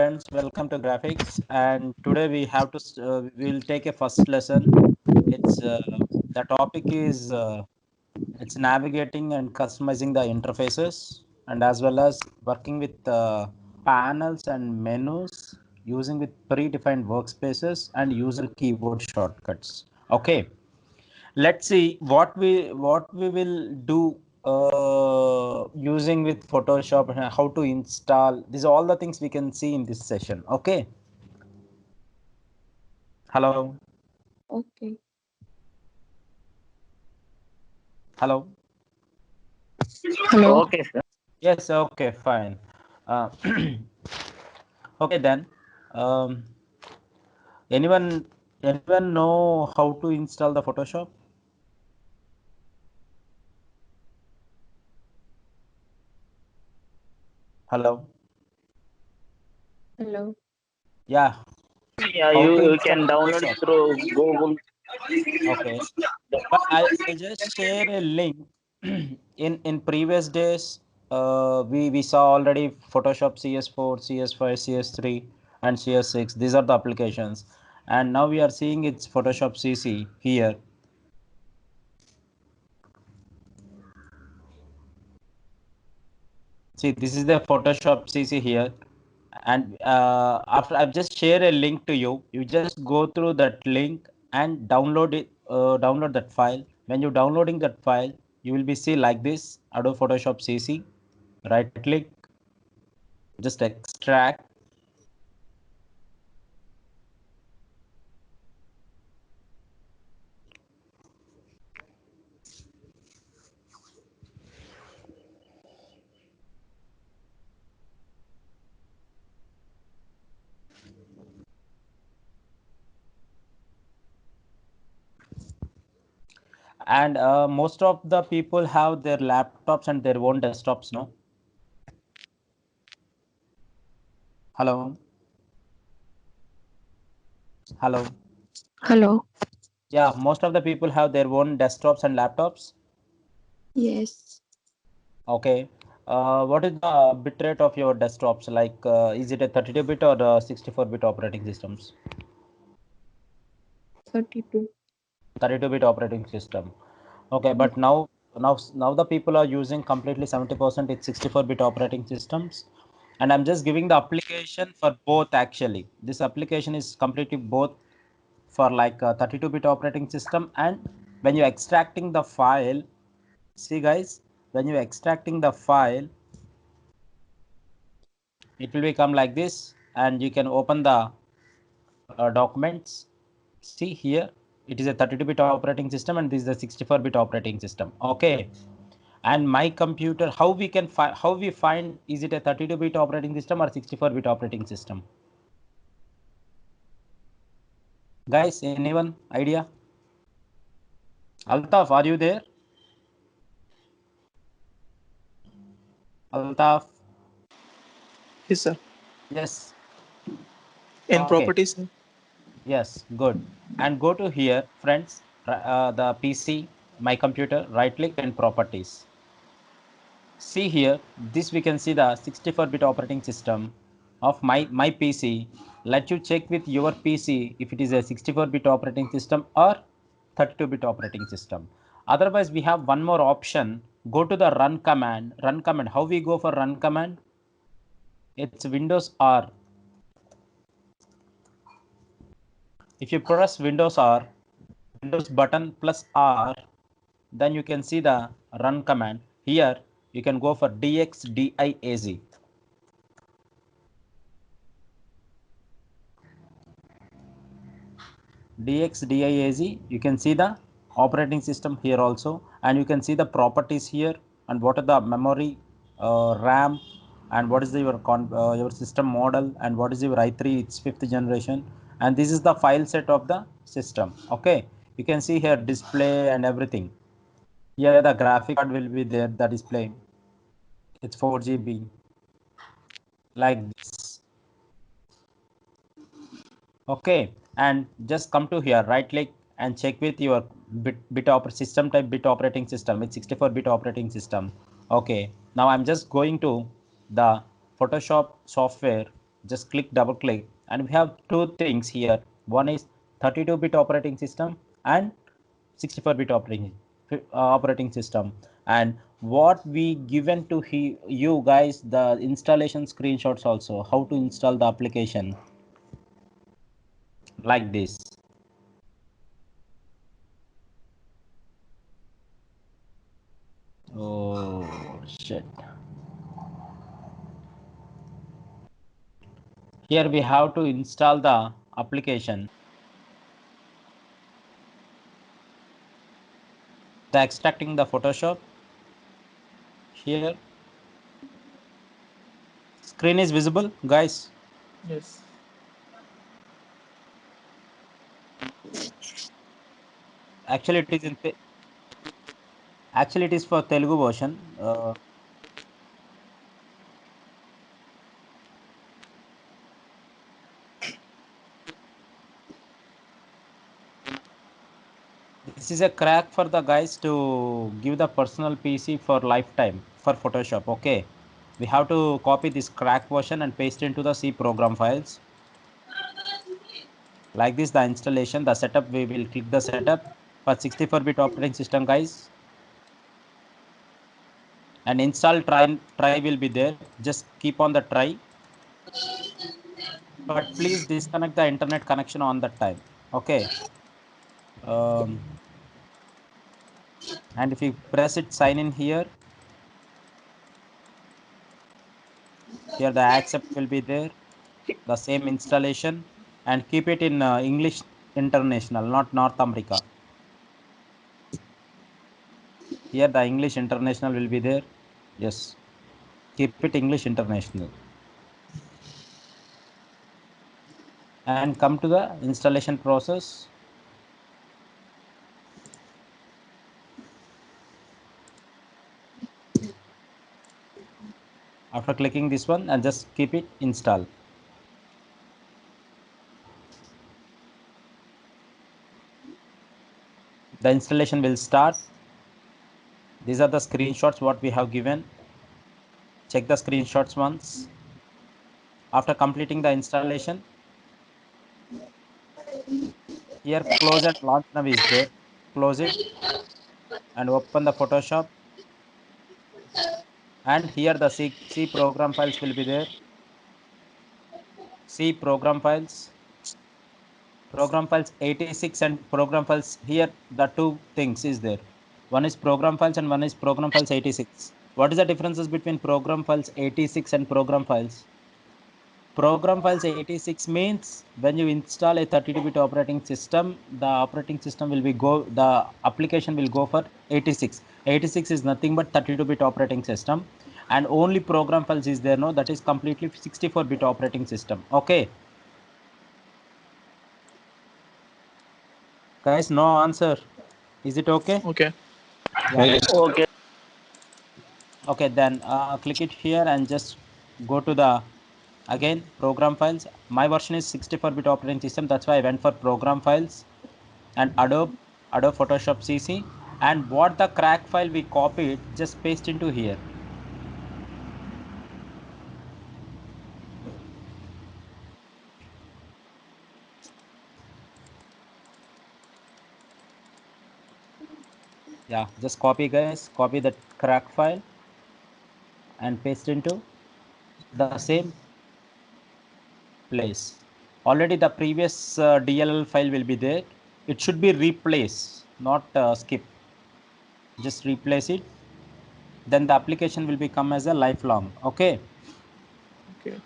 friends, welcome to graphics. And today we have to we'll take a first lesson. It's the topic is it's navigating and customizing the interfaces, and as well as working with panels and menus using with predefined workspaces and user keyboard shortcuts. Okay, let's see what we will do using with Photoshop and how to install. These are all the things we can see in this session. Okay. Hello. Okay. Hello. Hello. Okay, sir. Yes. Okay. Fine. Uh, okay then. Um, anyone know how to install the Photoshop? Hello. Hello. Yeah. Yeah, How to you install can download it Photoshop? through Google. Okay. But I'll just share a link. In previous days, we saw already Photoshop CS4, CS5, CS3, and CS6. These are the applications, and now we are seeing it's Photoshop CC here. See, this is the Photoshop CC here, and after I've just share a link to you. You just go through that link and download it. Download that file. When you're downloading that file, you will be see like this Adobe Photoshop CC. Right click, just extract. And most of the people have their laptops and their own desktops, no? Hello. Hello. Hello. Yeah, most of the people have their own desktops and laptops. Yes. Okay. What is the bitrate of your desktops? Like, is it a 32-bit or 64-bit operating systems? 32. 32-bit operating system. Okay, but now the people are using completely 70% it's 64-bit operating systems, and I'm just giving the application for both. Actually, this application is completely both for like a 32-bit operating system. And when you're extracting the file, see guys, when you're extracting the file, it will become like this, and you can open the documents. See here, it is a 32-bit operating system, and this is a 64-bit operating system. Okay. And my computer, how we can find, how we find, is it a 32-bit operating system or 64-bit operating system? Guys, anyone idea? Altaf, are you there? Altaf? Yes, sir. Yes. In Okay. properties, sir. Yes, good. And go to here, friends, the PC, my computer, right click and properties. See here, this we can see the 64-bit operating system of my PC. Let you check with your PC if it is a 64-bit operating system or 32-bit operating system. Otherwise, we have one more option. Go to the run command. Run command. How we go for run command? It's Windows R. If you press Windows R, Windows button plus R, then you can see the run command. Here you can go for DXDIAZ. DXDIAZ, you can see the operating system here also, and you can see the properties here, and what are the memory, RAM, and what is your system model, and what is your i3, it's 5th generation, and this is the file set of the system. Okay, you can see here display and everything. Here the graphic card will be there, the display, it's 4 GB, like this. Okay, and just come to here, right click and check with your system type, bit operating system. It's 64-bit operating system. Okay, now I'm just going to the Photoshop software. just double click, and we have two things here. One is 32-bit operating system and 64-bit operating system. And what we given to you guys, the installation screenshots also, how to install the application like this. Oh shit. Here we have to install the application. The extracting the Photoshop. Here screen is visible, guys. Yes. Actually it is actually it is for Telugu version. This is a crack for the guys to give the personal PC for lifetime for Photoshop. Okay, we have to copy this crack version and paste into the C program files. Like this, the installation, the setup, we will click the setup for 64-bit operating system, guys. And install try will be there. Just keep on the try. But please disconnect the internet connection on that time. Okay. And if you press it, sign in here. Here the accept will be there. The same installation, and keep it in English International, not North America. Here the English International will be there. Yes, keep it English International. And come to the installation process. After clicking this one, and just keep it install. The installation will start. These are the screenshots what we have given. Check the screenshots once. After completing the installation, here close and launch now is there. Close it and open the Photoshop. And here the C program files will be there. C program files 86 and program files. Here the two things is there. One is program files and one is program files 86. What is the differences between program files 86 and program files? Program files 86 means when you install a 32-bit operating system, the application will go for 86. 86 is nothing but 32-bit operating system, and only program files is there, no, that is completely 64-bit operating system. Okay, guys, no answer. Is it okay? Okay. Yeah. Okay. Okay, then click it here and just go to the again program files. My version is 64-bit operating system, that's why I went for program files and Adobe Photoshop CC. And what the crack file we copied, just paste into here. Yeah, just copy, guys, copy that crack file and paste into the same place. Already the previous DLL file will be there. It should be replace, not skip. Just replace it. Then the application will become as a lifelong. Okay. Okay.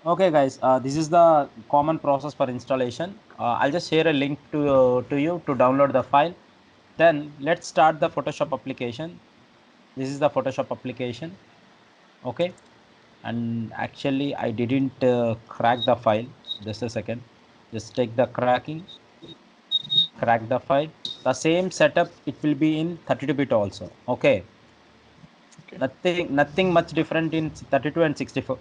Okay, guys. This is the common process for installation. I'll just share a link to you to download the file. Then let's start the Photoshop application. This is the Photoshop application. Okay. And actually, I didn't crack the file. Just a second. Just take the cracking. Crack the file. The same setup, it will be in 32-bit also. Okay. Nothing much different in 32 and 64.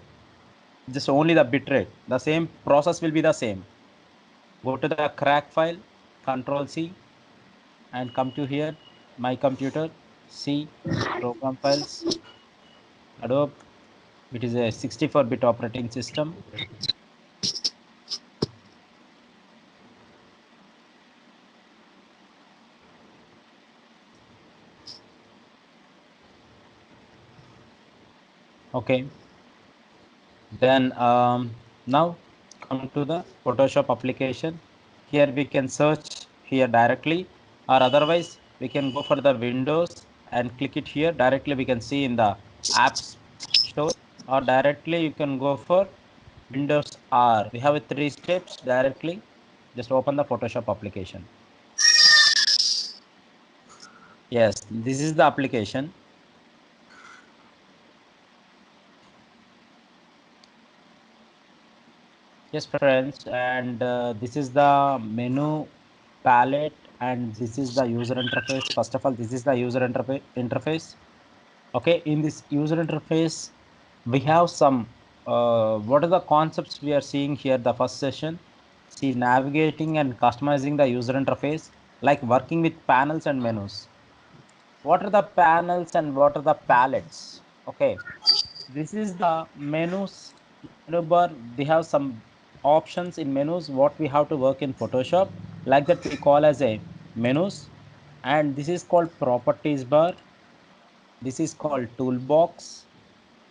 Just only the bitrate. The same process will be the same. Go to the crack file, Control C, and come to here, My Computer, C, Program Files, Adobe. It is a 64-bit operating system. Okay, then now come to the Photoshop application. Here we can search here directly, or otherwise we can go for the Windows and click it here directly. We can see in the apps store, or directly you can go for Windows R. We have 3 steps directly. Just open the Photoshop application. Yes, this is the application. Yes, friends, and this is the menu palette, and this is the user interface. First of all, this is the user interface. Okay, in this user interface, we have some. What are the concepts we are seeing here? The first session, see navigating and customizing the user interface, like working with panels and menus. What are the panels and what are the palettes? Okay, this is the menus, menu bar. We have some options in menus what we have to work in Photoshop, like that we call as a menus, and this is called properties bar. This is called toolbox,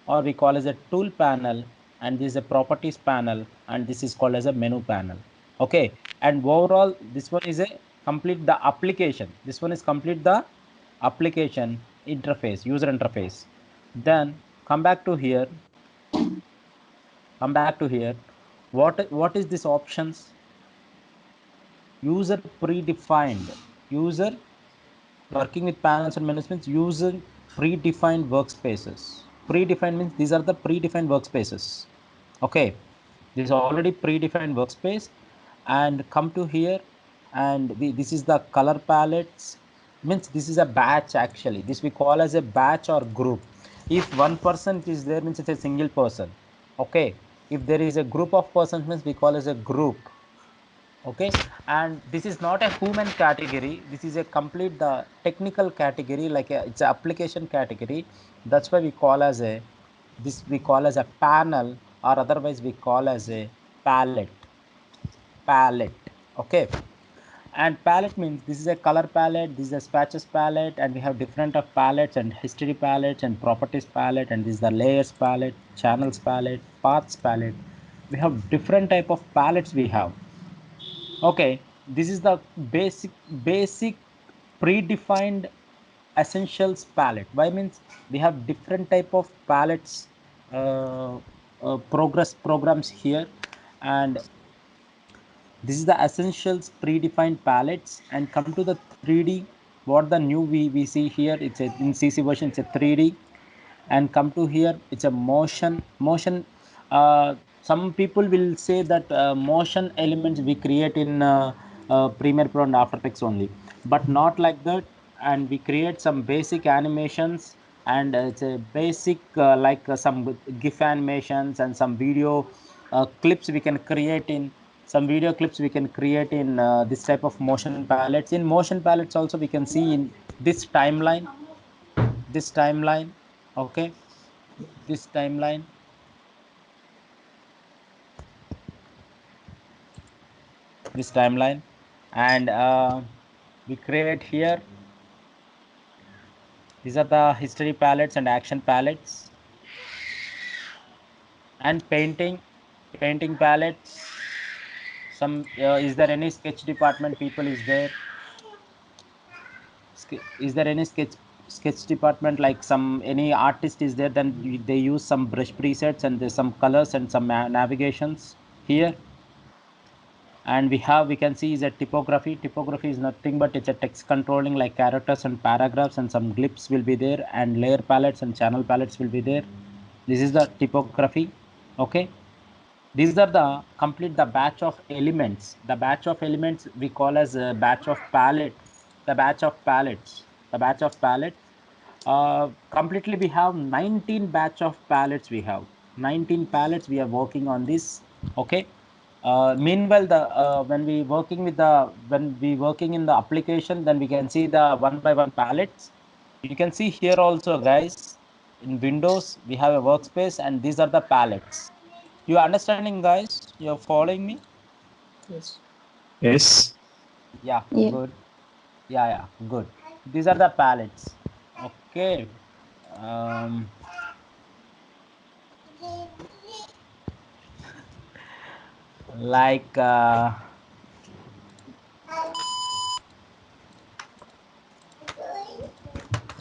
or we call as a tool panel, and this is a properties panel, and this is called as a menu panel. Okay, and overall this one is a complete the application. This one is complete the application interface, user interface. Then come back to here, come back to here. What is this options? User predefined. User working with panels and menus means using predefined workspaces. Predefined means these are the predefined workspaces. Okay, this is already predefined workspace. And come to here, and this is the color palettes. Means this is a batch. Actually, this we call as a batch or group. If one person is there, means it's a single person. Okay, if there is a group of persons, means we call as a group. Okay, and this is not a human category. This is a complete the technical category, like it's an application category. That's why we call as a, this we call as a panel, or otherwise we call as a palette. Okay, and palette means this is a color palette, this is a patches palette, and we have different of palettes and history palettes and properties palette, and this is the layers palette, channels palette, paths palette. We have different type of palettes we have. Okay, this is the basic predefined essentials palette. Why means we have different type of palettes, programs here, and this is the essentials predefined palettes. And come to the 3D. What the new we see here? It's a in CC version. It's a 3D. And come to here, it's a motion. Some people will say that motion elements we create in Premiere Pro and After Effects only, but not like that. And we create some basic animations, and it's a basic like some GIF animations and some video clips we can create in, some video clips we can create in this type of motion palettes. In motion palettes also we can see in this timeline, this timeline. Okay, this timeline, this timeline, and we create here. These are the history palettes and action palettes, and painting palettes. Some is there any sketch department people is there? Is there any sketch department, like some any artist is there? Then they use some brush presets, and there's some colors and some navigations here. And we can see is a typography is nothing but it's a text controlling, like characters and paragraphs, and some glyphs will be there, and layer palettes and channel palettes will be there. This is the typography. Okay, these are the complete the batch of elements. The batch of elements we call as a batch of palette. The batch of palettes, the batch of palettes. Completely we have 19 batch of palettes. We have 19 palettes we are working on this. Okay, meanwhile the when we working in the application, then we can see the one by one palettes. You can see here also, guys, in Windows we have a workspace, and these are the palettes. You understanding, guys? You're following me? Yes. Yes. Yeah, Yeah. good. Yeah, good. These are the palettes. Okay. Um, like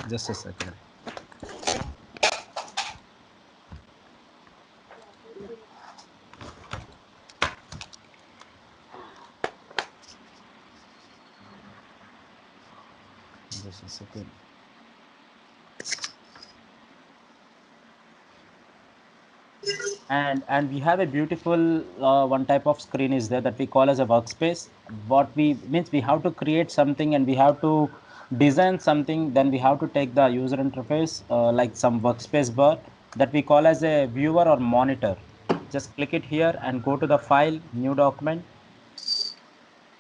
just a second. Just a second. And we have a beautiful one type of screen is there that we call as a workspace. What we means, we have to create something and we have to design something, then we have to take the user interface like some workspace bar that we call as a viewer or monitor. Just click it here and go to the file, new document.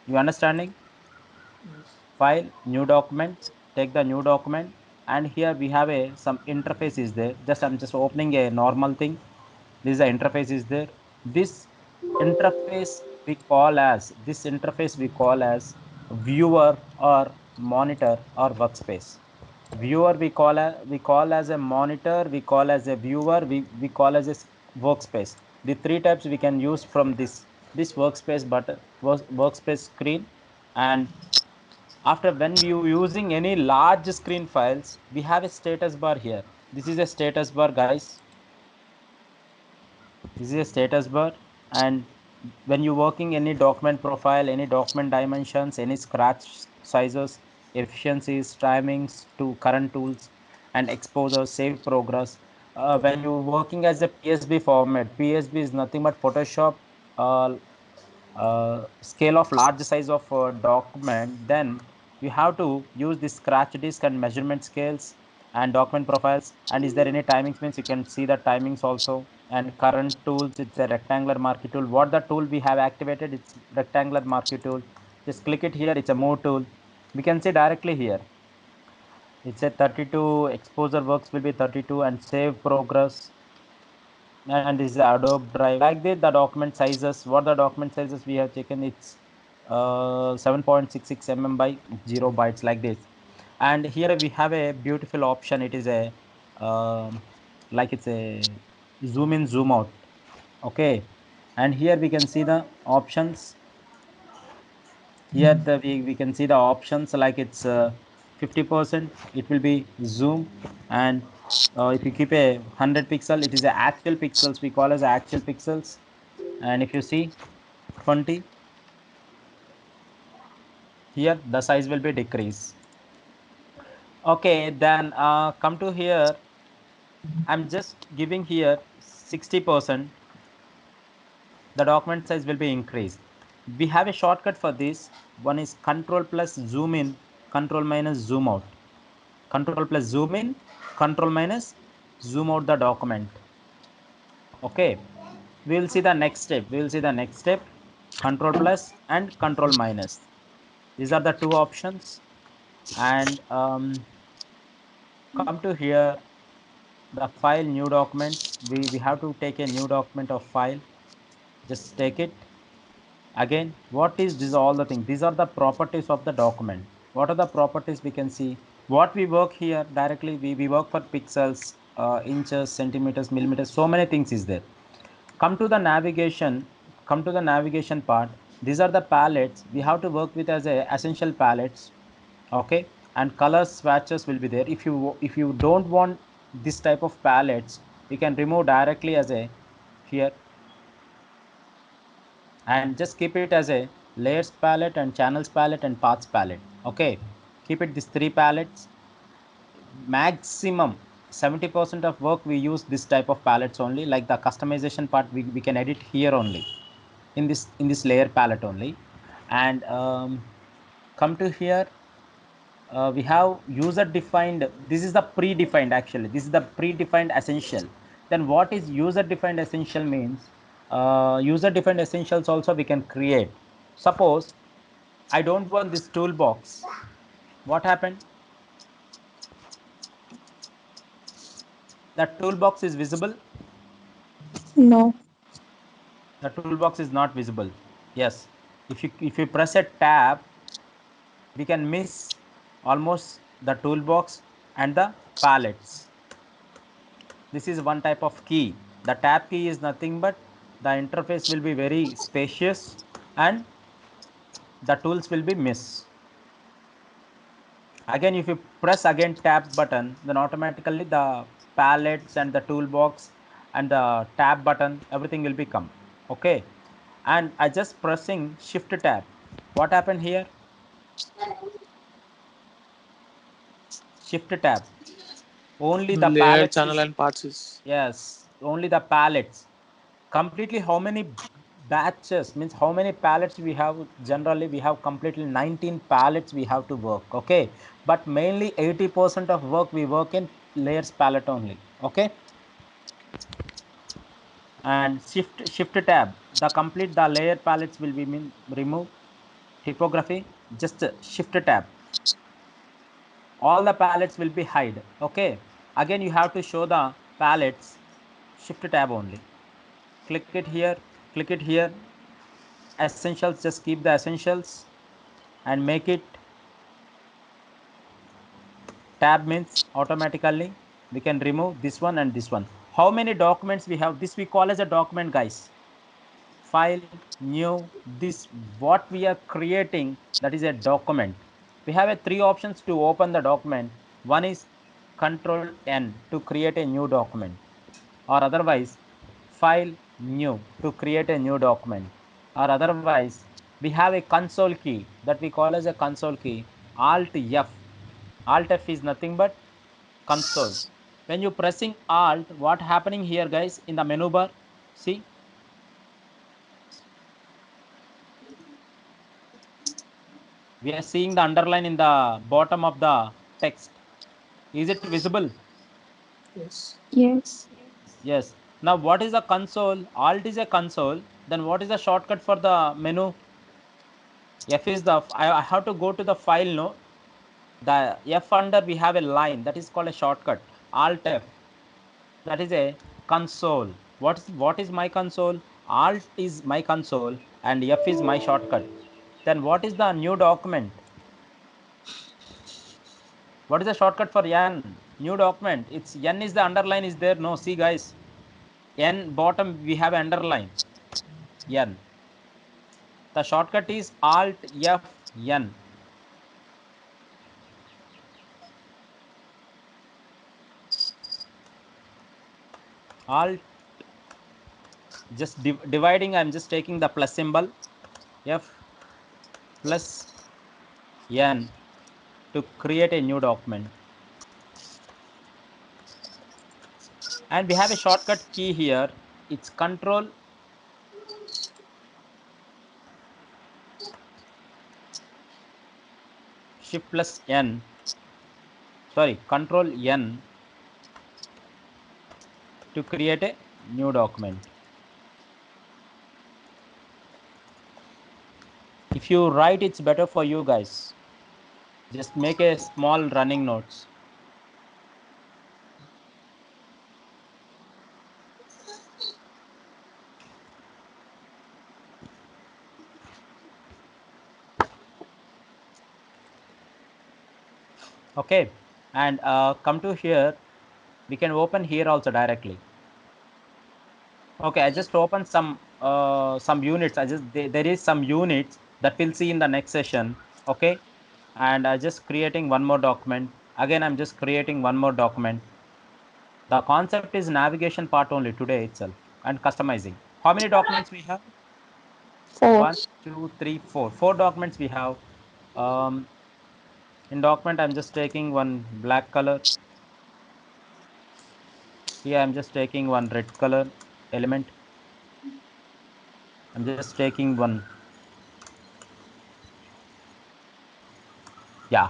You understanding? Yes. File, new document, take the new document, and here we have a some interface is there. Just I'm just opening a normal thing. This is the interface is there. This interface we call as viewer or monitor or workspace. Viewer we call as a monitor, we call as a viewer, we call as a workspace. The three types we can use from this workspace button, workspace screen. And after when you using any large screen files, we have a status bar here. This is a status bar, guys. This is a status bar. And when you working any document profile, any document dimensions, any scratch sizes, efficiencies, timings to current tools, and exposure, save progress. When you working as a PSB format, PSB is nothing but Photoshop uh, scale of large size of document, then you have to use this scratch disk and measurement scales and document profiles. And is there any timings means you can see the timings also. And current tools, it's a rectangular marquee tool. What the tool we have activated, it's rectangular marquee tool. Just click it here, it's a move tool. We can see directly here. It's a 32 exposure works will be 32 and save progress. And this is Adobe Drive. Like this, the document sizes, what the document sizes we have taken, it's 7.66 by 0 bytes like this. And here we have a beautiful option. It is a like it's a zoom in, zoom out. Okay. And here we can see the options. Here we can see the options like it's 50%, it will be zoom. And if you keep a 100 pixel, it is a actual pixels, we call as actual pixels. And if you see 20, here the size will be decrease. Okay, then come to here. I'm just giving here 60%. The document size will be increased. We have a shortcut for this. One is control plus zoom in, control minus zoom out. Control plus zoom in, control minus zoom out the document. Okay, we will see the next step. We will see the next step. Control plus and control minus. These are the two options. And come to here, the file, new documents. We have to take a new document of file. Just take it. Again, what is this? All the things. These are the properties of the document. What are the properties we can see? What we work here directly, we work for pixels, inches, centimeters, millimeters. So many things is there. Come to the navigation. Come to the navigation part. These are the palettes. We have to work with as a essential palettes. Okay, and color swatches will be there. If you don't want this type of palettes, you can remove directly as a here and just keep it as a layers palette and channels palette and paths palette. Okay, keep it these three palettes. Maximum 70% of work we use this type of palettes only. Like the customization part, we can edit here only in this layer palette only. And come to here, we have user defined. This is the predefined, actually this is the predefined essential. Then what is user defined essential means? User defined essentials also we can create. Suppose I don't want this toolbox. What happened? The toolbox is visible. No. The toolbox is not visible. Yes, if you press a tab, we can miss almost the toolbox and the palettes. This is one type of key. The tab key is nothing but the interface will be very spacious and the tools will be missed. Again, if you press again tab button, then automatically the palettes and the toolbox and the tab button, everything will become okay. And I just pressing shift tab. What happened here? Shift tab. Only the Layer, palettes channel, is, and parts is. yes, only the palettes. Completely how many batches means how many pallets we have? Generally we have completely 19 pallets we have to work, okay, but mainly 80% of work we work in layers palette only, okay. And shift tab, the complete the layer palettes will be mean remove typography, just shift tab, all the palettes will be hide, okay. Again you have to show the palettes, shift tab only, click it here, click it here, essentials, just keep the essentials and make it tab, means automatically we can remove this one and this one. How many documents we have? This we call as a document, guys. File, new, this what we are creating, that is a document. We have a three options to open the document. One is control N to create a new document, or otherwise file new to create a new document, or otherwise we have a console key that we call as a console key, alt F. Alt F is nothing but console. When you pressing alt, what happening here, guys, in the menu bar? See, we are seeing the underline in the bottom of the text. Is it visible? Yes. Yes. Yes. Now what is the console? Alt is a console. Then what is the shortcut for the menu? F is the, I have to go to the file, no? The F under we have a line that is called a shortcut. Alt F, that is a console. What is my console? Alt is my console and F is my shortcut. Then what is the new document? What is the shortcut for N? New document. It's N is the underline is there. No, see guys. N bottom we have underline. N. The shortcut is Alt F N. Alt, just dividing, I'm just taking the plus symbol, F plus N to create a new document. And we have a shortcut key here. It's control shift plus N, sorry, control N to create a new document. If you write, it's better for you guys. Just make a small running notes. Okay, and come to here, we can open here also directly. Okay, I just opened some units. There is some units that we'll see in the next session. Okay, and I just creating one more document. Again, I'm just creating one more document. The concept is navigation part only today itself and customizing. How many documents we have? 4. One, two, three, four. Four documents we have. Um, in document, I'm just taking one black color. Here, I'm just taking one red color element. I'm just taking one. Yeah.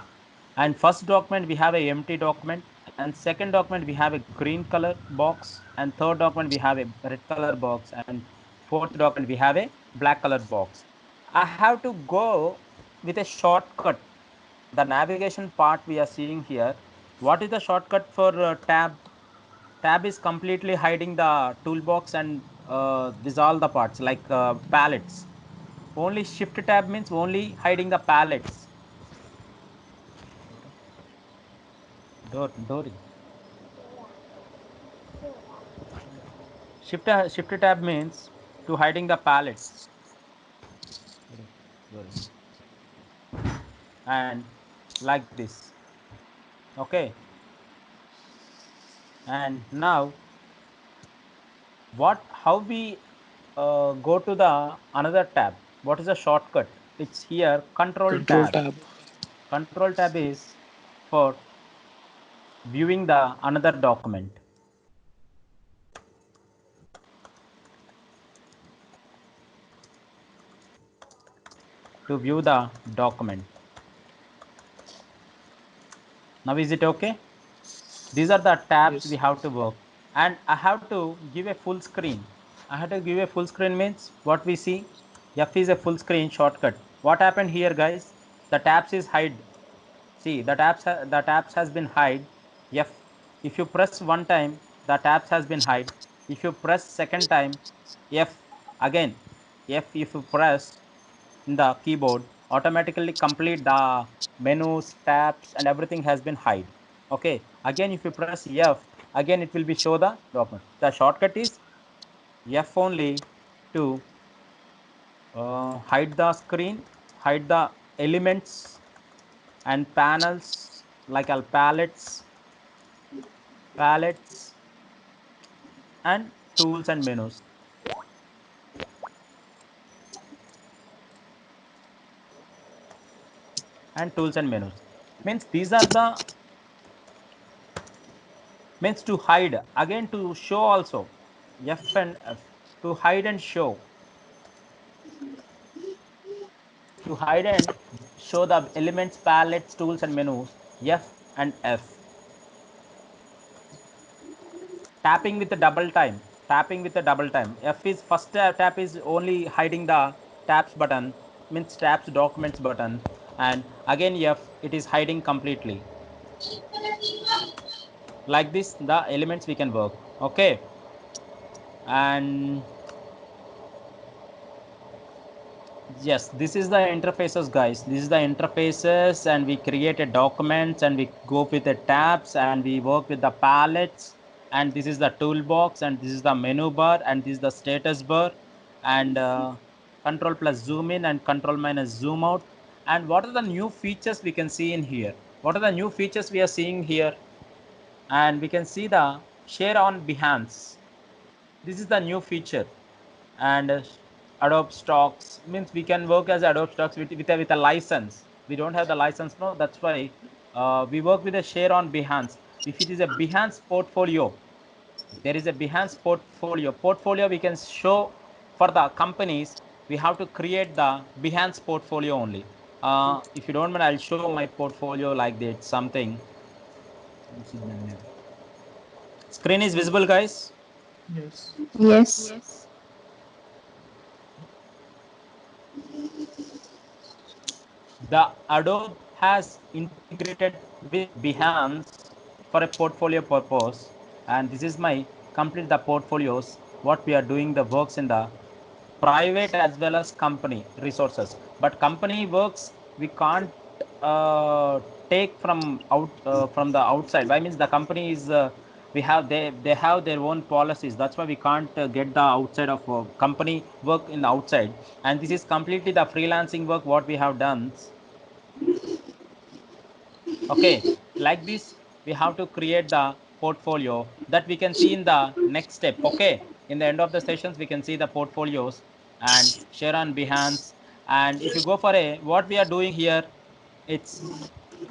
And first document, we have a empty document. And second document, we have a green color box. And third document, we have a red color box. And fourth document, we have a black color box. I have to go with a shortcut. The navigation part we are seeing here. What is the shortcut for tab? Tab is completely hiding the toolbox and these all the parts like palettes. Only shift tab means only hiding the palettes. Door. Shift tab means to hiding the palettes. And like this. Okay. And now how we go to the another tab? What is the shortcut? It's here control tab. Control tab is for viewing the another document. To view the document. Now is it okay? These are the tabs Yes. we have to work, and I have to give a full screen. I have to give a full screen means what we see. F is a full screen shortcut. What happened here, guys? The tabs is hide. See, the tabs has been hide. F. If you press one time, the tabs has been hide. If you press second time, F again. F if you press in the keyboard, automatically complete the menus, tabs, and everything has been hide. Okay. Again, if you press F, again it will be show the document. The shortcut is F only to hide the screen, hide the elements and panels like palettes and tools and menus. Means these are the means to hide, again to show also. F and F to hide and show. To hide and show the elements, palettes, tools and menus. F and F. Tapping with the double time. F is first tap is only hiding the tabs button, means tabs documents button, and again F it is hiding completely. Like this the elements we can work. Okay. And yes, this is the interfaces, guys. This is the interfaces, and we create a documents and we go with the tabs and we work with the palettes, and this is the toolbox, and this is the menu bar, and this is the status bar, and control plus zoom in and control minus zoom out. And what are the new features we can see in here? What are the new features we are seeing here? And we can see the share on Behance. This is the new feature. And Adobe Stocks means we can work as Adobe Stocks with a license. We don't have the license, no, that's why we work with a share on Behance. If it is a Behance portfolio, there is a Behance portfolio we can show for the companies. We have to create the Behance portfolio only. If you don't mind, I'll show my portfolio like that, something. Screen is visible, guys? Yes. Yes. The Adobe has integrated with Behance for a portfolio purpose, and this is my complete the portfolios what we are doing the works in the private as well as company resources. But company works we can't take from the outside. Why means the company is they have their own policies. That's why we can't get the outside of company work in the outside. And this is completely the freelancing work what we have done. Okay, like this we have to create the portfolio that we can see in the next step. Okay, in the end of the sessions we can see the portfolios and share on Behance. And if you go for a what we are doing here, it's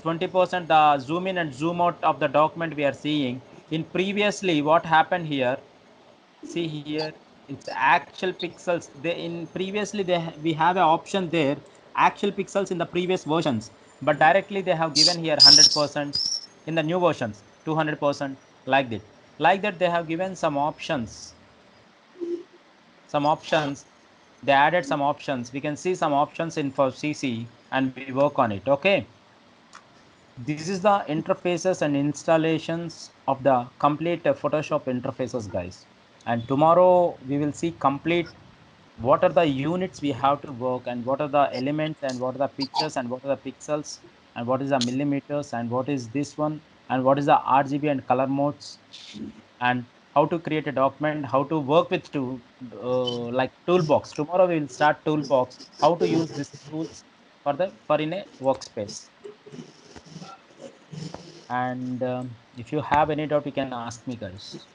20% the zoom in and zoom out of the document we are seeing. In previously what happened here, see here, it's actual pixels. They in previously we have an option there, actual pixels in the previous versions, but directly they have given here 100% in the new versions, 200%, like that. Like that they have given some options. They added some options. We can see some options in for CC and we work on it. Okay. This is the interfaces and installations of the complete Photoshop interfaces, guys. And tomorrow we will see complete what are the units we have to work, and what are the elements, and what are the pictures, and what are the pixels, and what is the millimeters, and what is this one, and what is the RGB and color modes, and how to create a document, how to work with like toolbox. Tomorrow we will start toolbox, how to use these tools for in a workspace. And if you have any doubt, you can ask me, guys.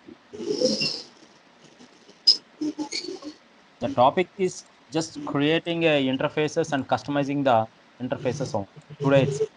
The topic is just creating a interfaces and customizing the interfaces on today itself.